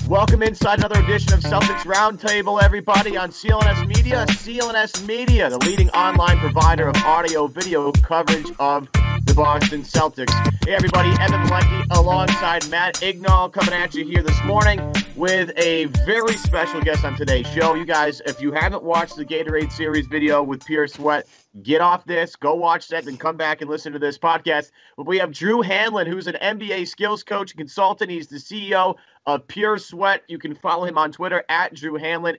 Welcome inside another edition of CELTICS Roundtable, everybody, on CLNS Media. CLNS Media, the leading online provider of audio-video coverage of the Boston Celtics. Hey, everybody, Evan Valenti alongside Matt Ignal coming at you here this morning with a very special guest on today's show. You guys, if you haven't watched the Gatorade Series video with Pure Sweat, get off this, go watch that, then come back and listen to this podcast. But we have Drew Hanlen, who's an NBA skills coach and consultant. He's the CEO of Pure Sweat. You can follow him on Twitter at Drew Hanlen,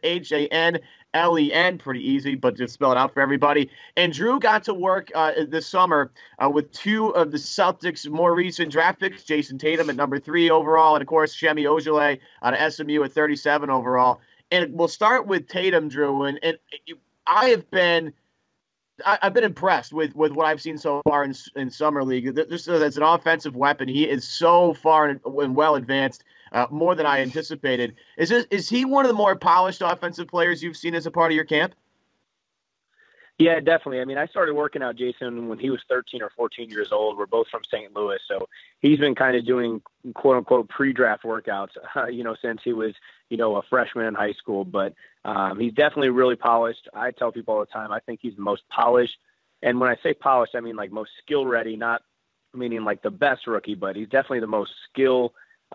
Hanlen. Pretty easy, but just spell it out for everybody. And Drew got to work this summer with two of the Celtics' more recent draft picks, Jayson Tatum at number 3 overall, and, of course, Semi Ojeleye out of SMU at 37 overall. And we'll start with Tatum, Drew. And I've been impressed with what I've seen so far in Summer League. Just as an offensive weapon, he is so far and well advanced, more than I anticipated. Is he one of the more polished offensive players you've seen as a part of your camp? Yeah, definitely. I mean, I started working out Jayson when he was 13 or 14 years old. We're both from St. Louis, so he's been kind of doing quote-unquote pre-draft workouts, since he was, a freshman in high school. But he's definitely really polished. I tell people all the time, I think he's the most polished. And when I say polished, I mean like most skill-ready, not meaning like the best rookie, but he's definitely the most skilled /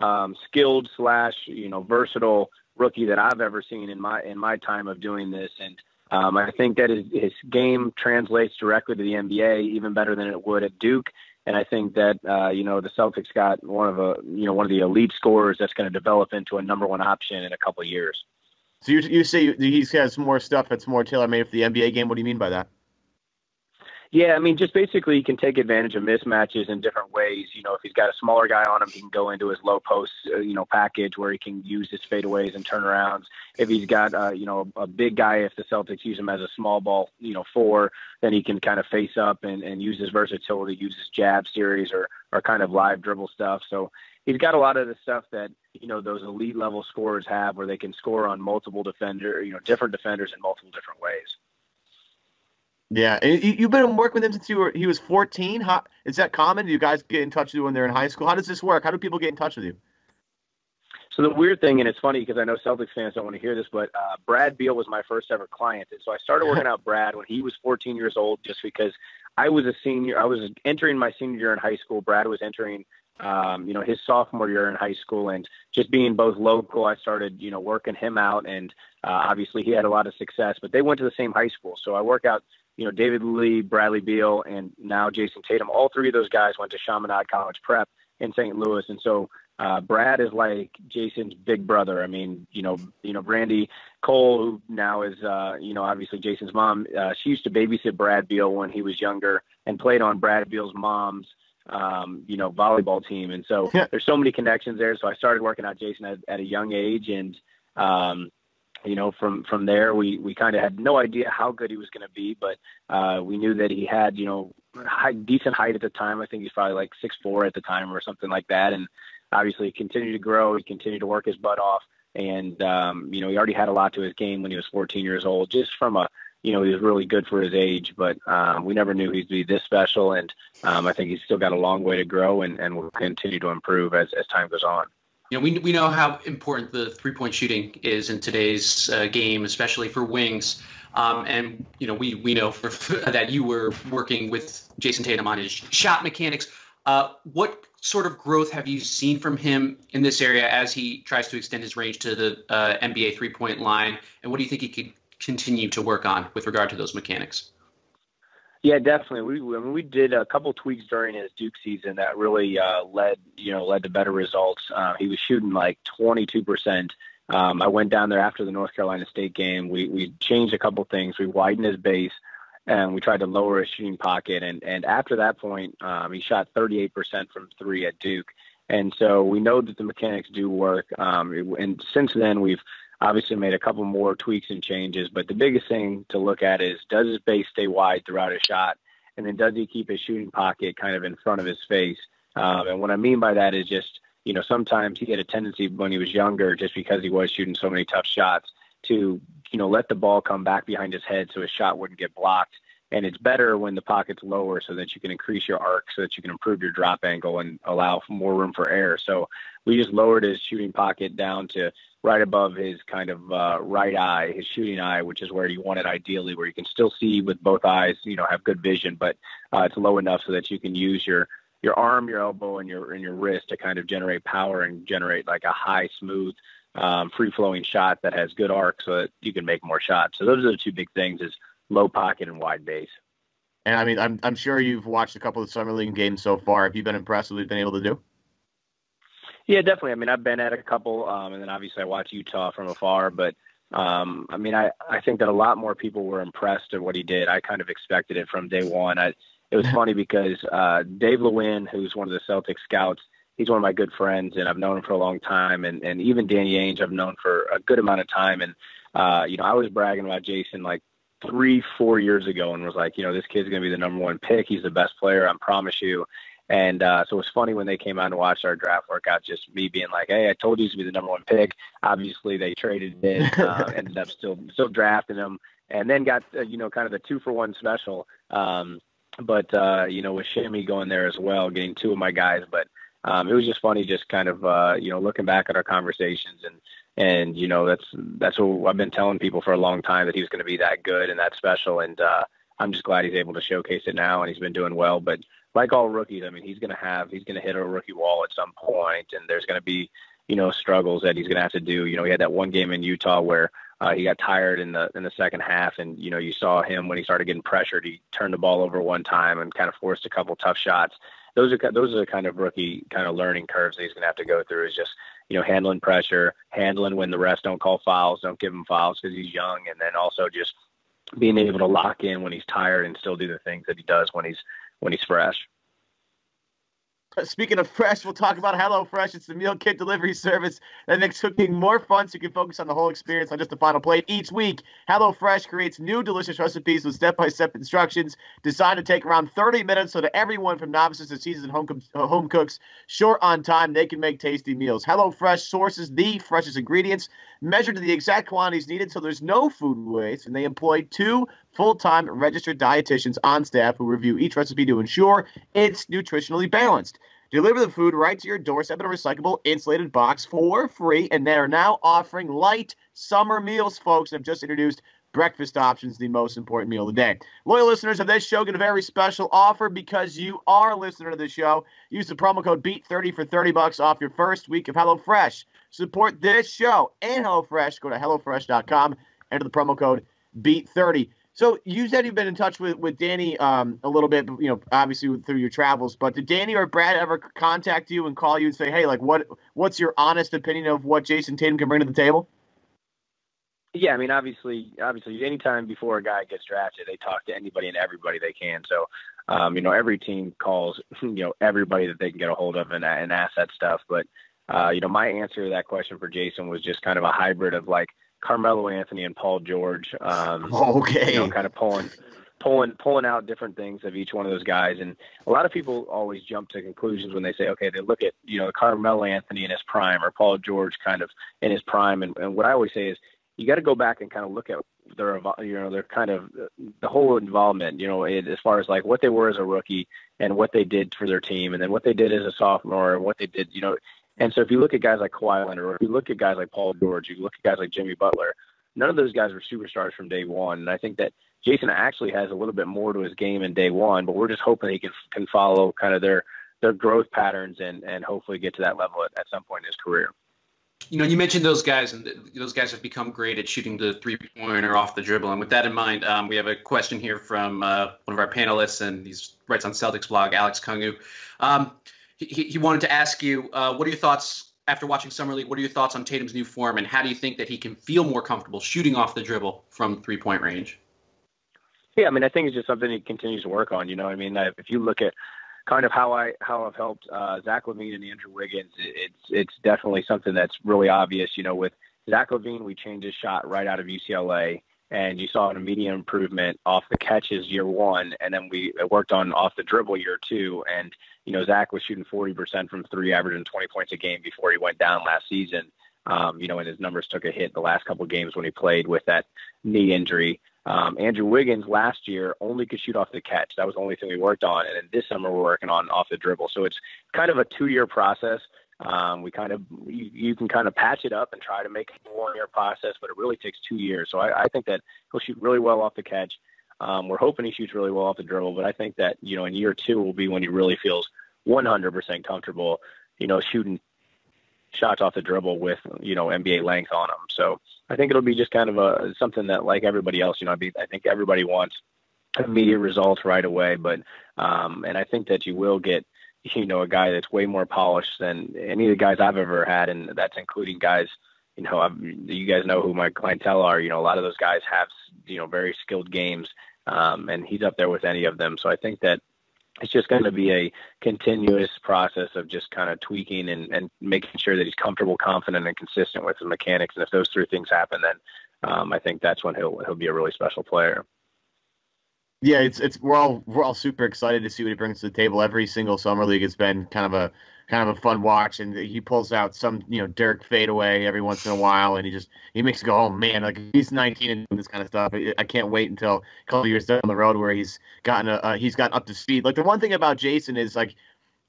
versatile rookie that I've ever seen in my time of doing this. And I think that his game translates directly to the NBA even better than it would at Duke. And I think that, the Celtics got one of the elite scorers that's going to develop into a number one option in a couple of years. So you say he has more stuff that's more tailor-made for the NBA game. What do you mean by that? Yeah, I mean, just basically he can take advantage of mismatches in different ways. If he's got a smaller guy on him, he can go into his low post, package where he can use his fadeaways and turnarounds. If he's got, a big guy, if the Celtics use him as a small ball, 4, then he can kind of face up and use his versatility, use his jab series or kind of live dribble stuff. So he's got a lot of the stuff that, those elite level scorers have where they can score on multiple different defenders in multiple different ways. Yeah, and you've been working with him since he was 14. Is that common? Do you guys get in touch with you when they're in high school? How does this work? How do people get in touch with you? So the weird thing, and it's funny because I know Celtics fans don't want to hear this, but Brad Beal was my first ever client. And so I started working out Brad when he was 14 years old just because I was a senior. I was entering my senior year in high school. Brad was entering his sophomore year in high school, and just being both local, I started, working him out, and obviously he had a lot of success, but they went to the same high school. So I work out, David Lee, Bradley Beal, and now Jayson Tatum. All three of those guys went to Chaminade College Prep in St. Louis. And so Brad is like Jason's big brother. I mean, Brandy Cole, who now is, obviously Jason's mom, she used to babysit Brad Beal when he was younger and played on Brad Beal's mom's, volleyball team. And so there's so many connections there. So I started working out Jayson at a young age. And, from there, we kind of had no idea how good he was going to be, but we knew that he had, decent height at the time. I think he's probably like 6'4" at the time or something like that. And obviously he continued to grow. He continued to work his butt off. And, he already had a lot to his game when he was 14 years old, just from he was really good for his age, but we never knew he'd be this special. And I think he's still got a long way to grow and will continue to improve as time goes on. We know how important the three-point shooting is in today's game, especially for wings. And we know that you were working with Jayson Tatum on his shot mechanics. What sort of growth have you seen from him in this area as he tries to extend his range to the NBA three-point line? And what do you think he could continue to work on with regard to those mechanics? Yeah, definitely. We did a couple tweaks during his Duke season that really led to better results. He was shooting like 22%. I went down there after the North Carolina State game. We changed a couple things. We widened his base, and we tried to lower his shooting pocket. And after that point, he shot 38% from 3 at Duke. And so we know that the mechanics do work. And since then, we've obviously made a couple more tweaks and changes, but the biggest thing to look at is, does his base stay wide throughout his shot? And then does he keep his shooting pocket kind of in front of his face? And what I mean by that is just, sometimes he had a tendency when he was younger, just because he was shooting so many tough shots, to, let the ball come back behind his head so his shot wouldn't get blocked. And it's better when the pocket's lower so that you can increase your arc, so that you can improve your drop angle and allow for more room for air. So we just lowered his shooting pocket down to right above his kind of right eye, his shooting eye, which is where you want it ideally, where you can still see with both eyes, have good vision, but it's low enough so that you can use your arm, your elbow, and your wrist to kind of generate power and generate like a high, smooth, free-flowing shot that has good arc so that you can make more shots. So those are the two big things, is low pocket and wide base. And I mean, I'm sure you've watched a couple of Summer League games so far. Have you been impressed with what you've been able to do? Yeah, definitely. I mean, I've been at a couple, and then obviously I watch Utah from afar. But, I mean, I think that a lot more people were impressed at what he did. I kind of expected it from day one. It was funny because Dave Lewin, who's one of the Celtics scouts, he's one of my good friends, and I've known him for a long time. And even Danny Ainge I've known for a good amount of time. And, I was bragging about Jayson like 3-4 years ago and was like, this kid's going to be the number one pick. He's the best player, I promise you. And so it was funny when they came out and watched our draft workout, just me being like, hey, I told you to be the number one pick. Obviously, they traded it, ended up still drafting him, and then got, kind of the 2-for-1 special. But with Semi going there as well, getting two of my guys. But it was just funny, just kind of, looking back at our conversations and that's what I've been telling people for a long time, that he was going to be that good and that special. And I'm just glad he's able to showcase it now, and he's been doing well. But like all rookies, I mean, he's going to hit a rookie wall at some point, and there's going to be, struggles that he's going to have to do. He had that one game in Utah where he got tired in the second half, and, you saw him when he started getting pressured, he turned the ball over one time and kind of forced a couple tough shots. Those are the kind of rookie kind of learning curves that he's going to have to go through, is just, handling pressure, handling when the refs don't call fouls, don't give him fouls because he's young, and then also just being able to lock in when he's tired and still do the things that he does when he's fresh. Speaking of fresh, we'll talk about HelloFresh. It's the meal kit delivery service that makes cooking more fun so you can focus on the whole experience, not just the final plate. Each week, HelloFresh creates new delicious recipes with step-by-step instructions designed to take around 30 minutes, so that everyone from novices to seasoned home cooks short on time, they can make tasty meals. HelloFresh sources the freshest ingredients, measured to the exact quantities needed, so there's no food waste, and they employ 2 full-time registered dietitians on staff who review each recipe to ensure it's nutritionally balanced. Deliver the food right to your doorstep in a recyclable, insulated box for free, and they are now offering light summer meals, folks, and have just introduced breakfast options, the most important meal of the day. Loyal listeners of this show get a very special offer because you are a listener to the show. Use the promo code BEAT30 for $30 off your first week of HelloFresh. Support this show and HelloFresh. Go to HelloFresh.com, enter the promo code BEAT30. So you said you've been in touch with Danny a little bit, obviously through your travels. But did Danny or Brad ever contact you and call you and say, hey, like what's your honest opinion of what Jayson Tatum can bring to the table? Yeah, I mean, obviously, anytime before a guy gets drafted, they talk to anybody and everybody they can. So, every team calls, everybody that they can get a hold of and ask that stuff. But, my answer to that question for Jayson was just kind of a hybrid of like Carmelo Anthony and Paul George. Okay. Kind of pulling out different things of each one of those guys. And a lot of people always jump to conclusions when they say, okay, they look at, Carmelo Anthony in his prime or Paul George kind of in his prime. And what I always say is, you got to go back and kind of look at their kind of the whole involvement, as far as like what they were as a rookie and what they did for their team, and then what they did as a sophomore and what they did, And so if you look at guys like Kawhi Leonard, or if you look at guys like Paul George, you look at guys like Jimmy Butler, none of those guys were superstars from day one. And I think that Jayson actually has a little bit more to his game in day one, but we're just hoping he can follow kind of their growth patterns and hopefully get to that level at some point in his career. You mentioned those guys, and those guys have become great at shooting the three-pointer off the dribble. And with that in mind, we have a question here from one of our panelists, and he writes on Celtics blog, Alex Kungu. He wanted to ask you, what are your thoughts after watching Summer League? What are your thoughts on Tatum's new form, and how do you think that he can feel more comfortable shooting off the dribble from three-point range? Yeah, I mean, I think it's just something he continues to work on. If you look at kind of how I've helped Zach LaVine and Andrew Wiggins, it's definitely something that's really obvious. With Zach LaVine, we changed his shot right out of UCLA, and you saw an immediate improvement off the catches year one, and then we worked on off the dribble year two. And Zach was shooting 40% from three, averaging 20 points a game before he went down last season. And his numbers took a hit the last couple of games when he played with that knee injury. Andrew Wiggins last year only could shoot off the catch. That was the only thing we worked on. And then this summer we're working on off the dribble. So it's kind of a 2-year process. You can kind of patch it up and try to make it a 1-year process, but it really takes 2 years. So I think that he'll shoot really well off the catch. We're hoping he shoots really well off the dribble, but I think that, in year 2 will be when he really feels 100% comfortable, shooting shots off the dribble with, NBA length on them. So I think it'll be just kind of something that, like everybody else, I think everybody wants immediate results right away, but, and I think that you will get, a guy that's way more polished than any of the guys I've ever had. And that's including guys, you guys know who my clientele are. A lot of those guys have, very skilled games, and he's up there with any of them. So I think that it's just going to be a continuous process of just kind of tweaking and making sure that he's comfortable, confident, and consistent with the mechanics. And if those 3 things happen, then I think that's when he'll be a really special player. Yeah, we're all super excited to see what he brings to the table. Every single summer league has been kind of a fun watch, and he pulls out some Dirk fadeaway every once in a while, and he makes it go, oh man, like he's 19 and doing this kind of stuff. I can't wait until a couple of years down the road where he's gotten up to speed. Like the one thing about Jayson is like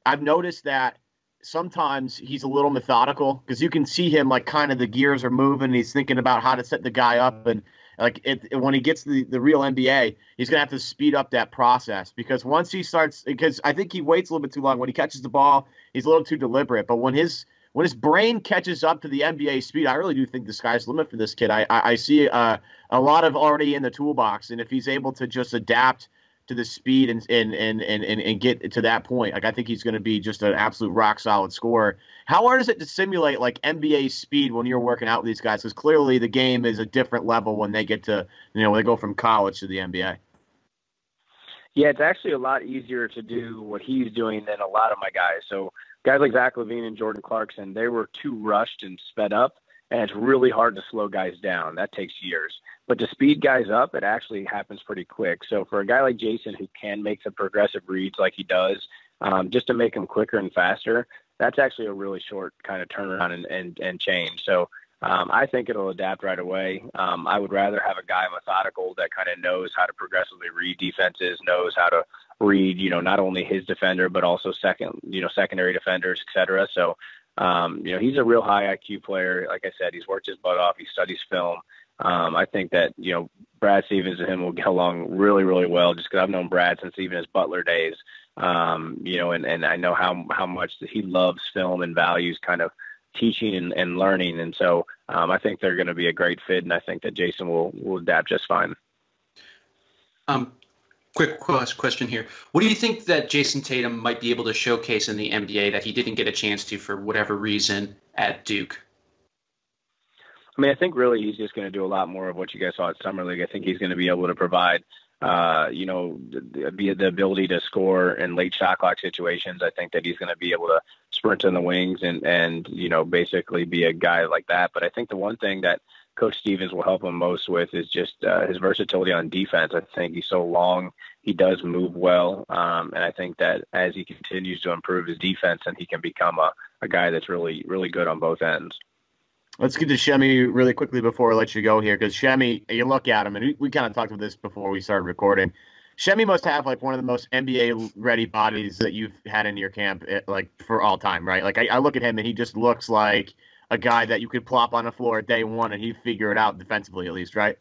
I've noticed that sometimes he's a little methodical because you can see him like kind of the gears are moving. And he's thinking about how to set the guy up and. Like when he gets to the real NBA, he's going to have to speed up that process because once he starts – because I think he waits a little bit too long. When he catches the ball, he's a little too deliberate. But when his brain catches up to the NBA speed, I really do think the sky's the limit for this kid. I see a lot of already in the toolbox. And if he's able to just adapt to the speed and get to that point, like I think he's going to be just an absolute rock-solid scorer. How hard is it to simulate like NBA speed when you're working out with these guys? Because clearly the game is a different level when they get to, when they go from college to the NBA. Yeah, it's actually a lot easier to do what he's doing than a lot of my guys. So guys like Zach LaVine and Jordan Clarkson, they were too rushed and sped up, and it's really hard to slow guys down. That takes years. But to speed guys up, it actually happens pretty quick. So for a guy like Jayson who can make the progressive reads like he does, just to make him quicker and faster, that's actually a really short kind of turnaround and change. So I think it'll adapt right away. I would rather have a guy methodical that kind of knows how to progressively read defenses, knows how to read, not only his defender, but also secondary defenders, et cetera. So, he's a real high IQ player. Like I said, he's worked his butt off. He studies film. I think that, Brad Stevens and him will get along really, really well just because I've known Brad since even his Butler days. And I know how much he loves film and values kind of teaching and learning. And so I think they're going to be a great fit, and I think that Jayson will adapt just fine. Quick question here. What do you think that Jayson Tatum might be able to showcase in the NBA that he didn't get a chance to for whatever reason at Duke? I mean, I think really he's just going to do a lot more of what you guys saw at Summer League. I think he's going to be able to provide, the ability to score in late shot clock situations. I think that he's going to be able to sprint in the wings and basically be a guy like that. But I think the one thing that Coach Stevens will help him most with is just his versatility on defense. I think he's so long. He does move well. And I think that as he continues to improve his defense, and he can become a guy that's really, really good on both ends. Let's get to Semi really quickly before I let you go here, because Semi, you look at him, and we kind of talked about this before we started recording. Semi must have like one of the most NBA-ready bodies that you've had in your camp, like for all time, right? Like I look at him, and he just looks like a guy that you could plop on the floor at day one, and he'd figure it out defensively, at least, right?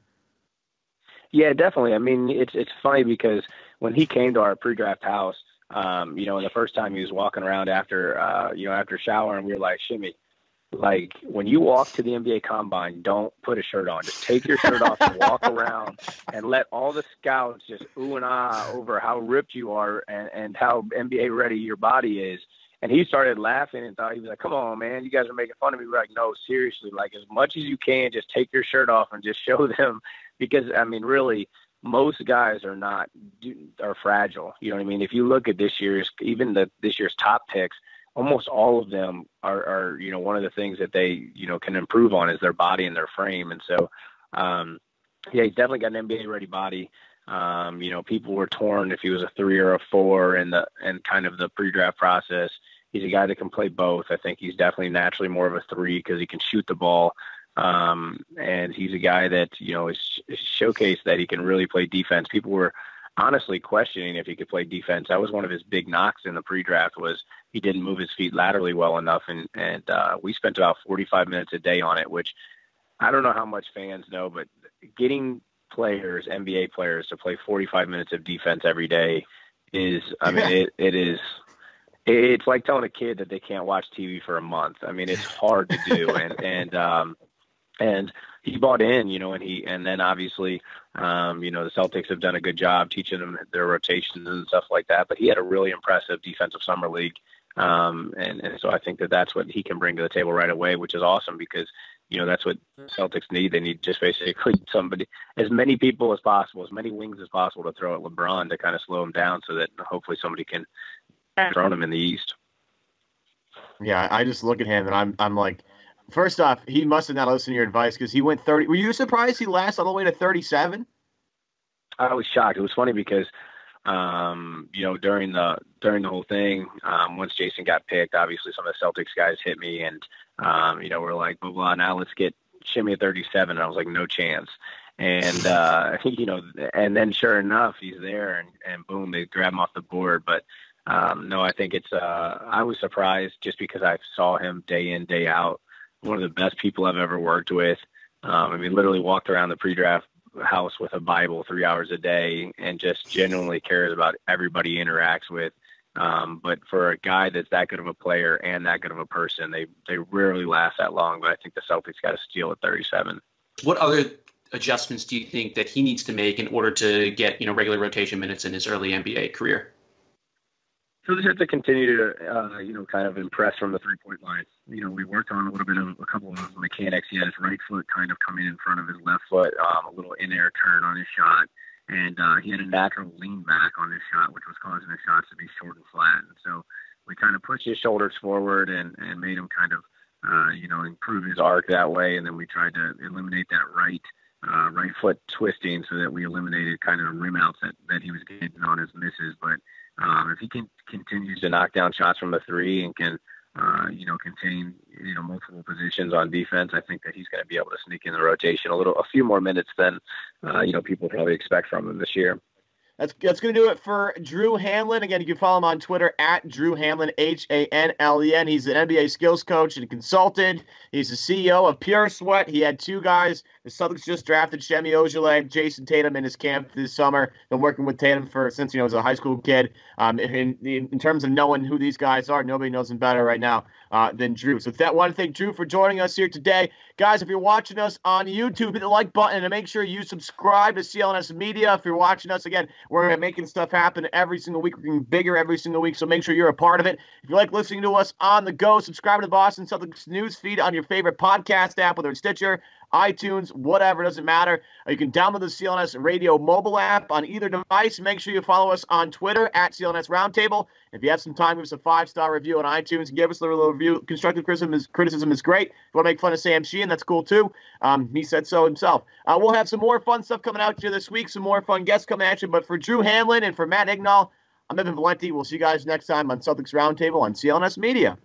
Yeah, definitely. I mean, it's funny because when he came to our pre-draft house, and the first time he was walking around after showering, we were like, Shimmy, like when you walk to the NBA Combine, don't put a shirt on. Just take your shirt off and walk around and let all the scouts just ooh and ah over how ripped you are and how NBA ready your body is. And he started laughing and thought, he was like, come on, man, you guys are making fun of me. We're like, no, seriously, like as much as you can, just take your shirt off and just show them, because I mean, really, most guys are fragile. You know what I mean? If you look at this year's top picks, almost all of them are one of the things that they, can improve on is their body and their frame. And so, he's definitely got an NBA ready body. People were torn if he was a 3 or a 4 in kind of the pre-draft process. He's a guy that can play both. I think he's definitely naturally more of a 3 because he can shoot the ball. And he's a guy that, is showcased that he can really play defense. People were honestly questioning if he could play defense. That was one of his big knocks in the pre-draft, was he didn't move his feet laterally well enough. And we spent about 45 minutes a day on it, which I don't know how much fans know, but getting players, NBA players, to play 45 minutes of defense every day is, it's like telling a kid that they can't watch TV for a month. I mean, it's hard to do. And he bought in, and then obviously, the Celtics have done a good job teaching him their rotations and stuff like that, but he had a really impressive defensive summer league. And so I think that's what he can bring to the table right away, which is awesome because, that's what Celtics need. They need just basically somebody, as many people as possible, as many wings as possible to throw at LeBron to kind of slow him down so that hopefully somebody can throw him in the East. Yeah, I just look at him and I'm like, first off, he must have not listened to your advice because he went 30. Were you surprised he lasted all the way to 37? I was shocked. It was funny because, during the whole thing, once Jayson got picked, obviously some of the Celtics guys hit me and, we're like, blah, blah, now let's get Shimmy at 37. And I was like, no chance. And, and then sure enough, he's there and boom, they grab him off the board. But, no, I think it's, I was surprised just because I saw him day in, day out. One of the best people I've ever worked with. Literally walked around the pre-draft house with a Bible 3 hours a day and just genuinely cares about everybody he interacts with. But for a guy that's that good of a player and that good of a person, they rarely last that long. But I think the Celtics got to steal at 37. What other adjustments do you think that he needs to make in order to get, regular rotation minutes in his early NBA career? He'll just have to continue to, kind of impress from the three-point line. We worked on a couple of his mechanics. He had his right foot kind of coming in front of his left foot, a little in-air turn on his shot. And he had a natural lean back on his shot, which was causing his shots to be short and flat. And so we kind of pushed his shoulders forward and made him kind of, improve his arc that way. And then we tried to eliminate that right foot twisting so that we eliminated kind of the rim outs that he was getting on his misses. But if he continues to knock down shots from the three and can, contain, multiple positions on defense, I think that he's going to be able to sneak in the rotation a few more minutes than, people probably expect from him this year. That's going to do it for Drew Hanlen. Again, you can follow him on Twitter at Drew Hanlen, Hanlen. He's an NBA skills coach and consultant. He's the CEO of Pure Sweat. He had two guys. The Celtics just drafted Semi Ojeleye, Jayson Tatum in his camp this summer. Been working with Tatum since he was a high school kid. In terms of knowing who these guys are, nobody knows them better right now than Drew. So I want to thank Drew for joining us here today. Guys, if you're watching us on YouTube, hit the like button and make sure you subscribe to CLNS Media. If you're watching us, again, we're making stuff happen every single week. We're getting bigger every single week, so make sure you're a part of it. If you like listening to us on the go, subscribe to the Boston Celtics news feed on your favorite podcast app, whether it's Stitcher, iTunes, whatever, doesn't matter. You can download the CLNS Radio mobile app on either device. Make sure you follow us on Twitter at CLNS Roundtable. If you have some time, give us a 5-star review on iTunes and give us a little review. Constructive criticism is great. If you want to make fun of Sam Sheehan, that's cool too. He said so himself. We'll have some more fun stuff coming out to you this week, some more fun guests coming at you. But for Drew Hanlen and for Matt Ignal, I'm Evan Valenti. We'll see you guys next time on Celtics Roundtable on CLNS Media.